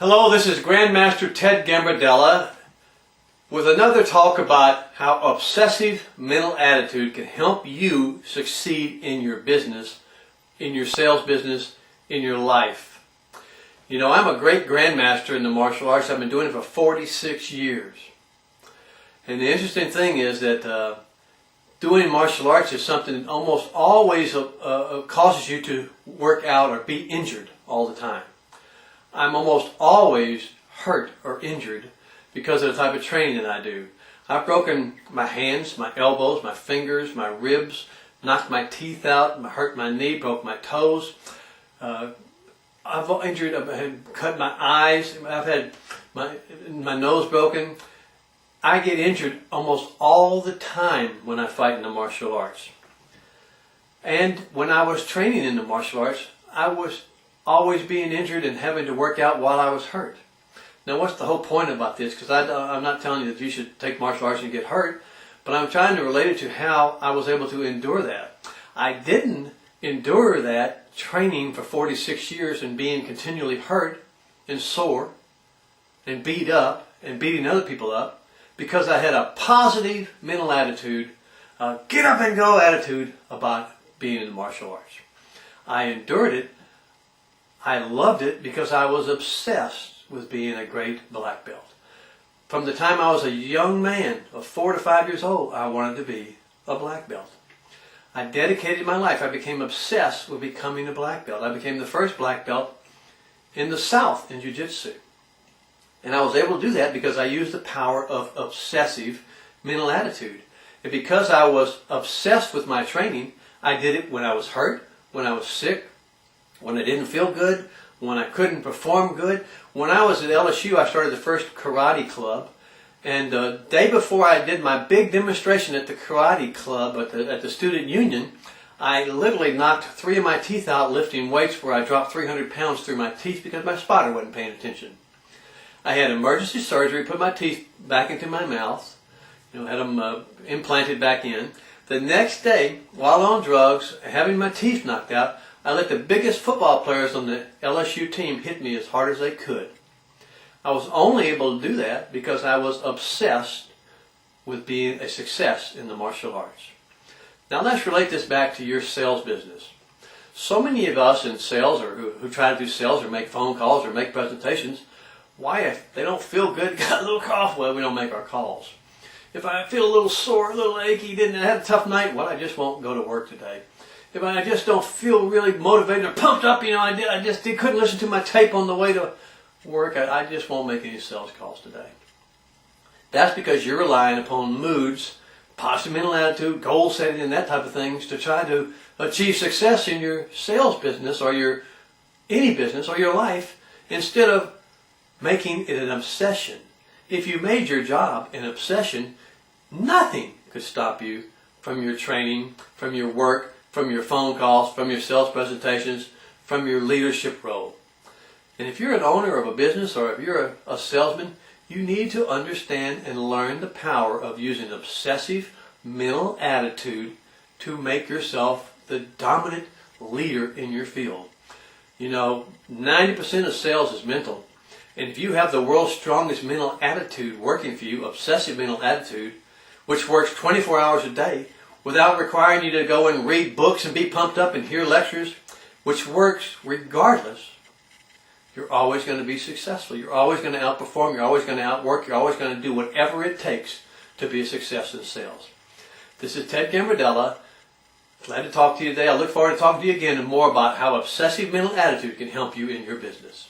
Hello, this is Grandmaster Ted Gambardella with another talk about how obsessive mental attitude can help you succeed in your business, in your sales business, in your life. You know, I'm a great grandmaster in the martial arts. I've been doing it for 46 years. And the interesting thing is that doing martial arts is something that almost always causes you to work out or be injured all the time. I'm almost always hurt or injured because of the type of training that I do. I've broken my hands, my elbows, my fingers, my ribs, knocked my teeth out, hurt my knee, broke my toes. I've had cut my eyes, I've had my nose broken. I get injured almost all the time when I fight in the martial arts. And when I was training in the martial arts, I was always being injured and having to work out while I was hurt. Now what's the whole point about this? Because I'm not telling you that you should take martial arts and get hurt, but I'm trying to relate it to how I was able to endure that. I didn't endure that training for 46 years and being continually hurt and sore and beat up and beating other people up because I had a positive mental attitude, a get up and go attitude about being in the martial arts. I endured it. I loved it because I was obsessed with being a great black belt. From the time I was a young man of 4 to 5 years old, I wanted to be a black belt. I dedicated my life. I became obsessed with becoming a black belt. I became the first black belt in the South in jiu-jitsu. And I was able to do that because I used the power of obsessive mental attitude. And because I was obsessed with my training, I did it when I was hurt, when I was sick, when I didn't feel good, when I couldn't perform good. When I was at LSU, I started the first karate club. And the day before I did my big demonstration at the karate club at the student union, I literally knocked 3 of my teeth out lifting weights where I dropped 300 pounds through my teeth because my spotter wasn't paying attention. I had emergency surgery, put my teeth back into my mouth, had them implanted back in. The next day, while on drugs, having my teeth knocked out, I let the biggest football players on the LSU team hit me as hard as they could. I was only able to do that because I was obsessed with being a success in the martial arts. Now let's relate this back to your sales business. So many of us in sales or who try to do sales or make phone calls or make presentations, why if they don't feel good, got a little cough, well, we don't make our calls. If I feel a little sore, a little achy, didn't have a tough night, well, I just won't go to work today. If I just don't feel really motivated or pumped up, I just couldn't listen to my tape on the way to work, I just won't make any sales calls today. That's because you're relying upon moods, positive mental attitude, goal setting, and that type of things to try to achieve success in your sales business or any business or your life instead of making it an obsession. If you made your job an obsession, nothing could stop you from your training, from your work, from your phone calls, from your sales presentations, from your leadership role. And if you're an owner of a business or if you're a salesman, you need to understand and learn the power of using obsessive mental attitude to make yourself the dominant leader in your field. 90% of sales is mental. And if you have the world's strongest mental attitude working for you, obsessive mental attitude, which works 24 hours a day, without requiring you to go and read books and be pumped up and hear lectures, which works regardless, you're always going to be successful. You're always going to outperform. You're always going to outwork. You're always going to do whatever it takes to be a success in sales. This is Ted Gambardella. Glad to talk to you today. I look forward to talking to you again and more about how obsessive mental attitude can help you in your business.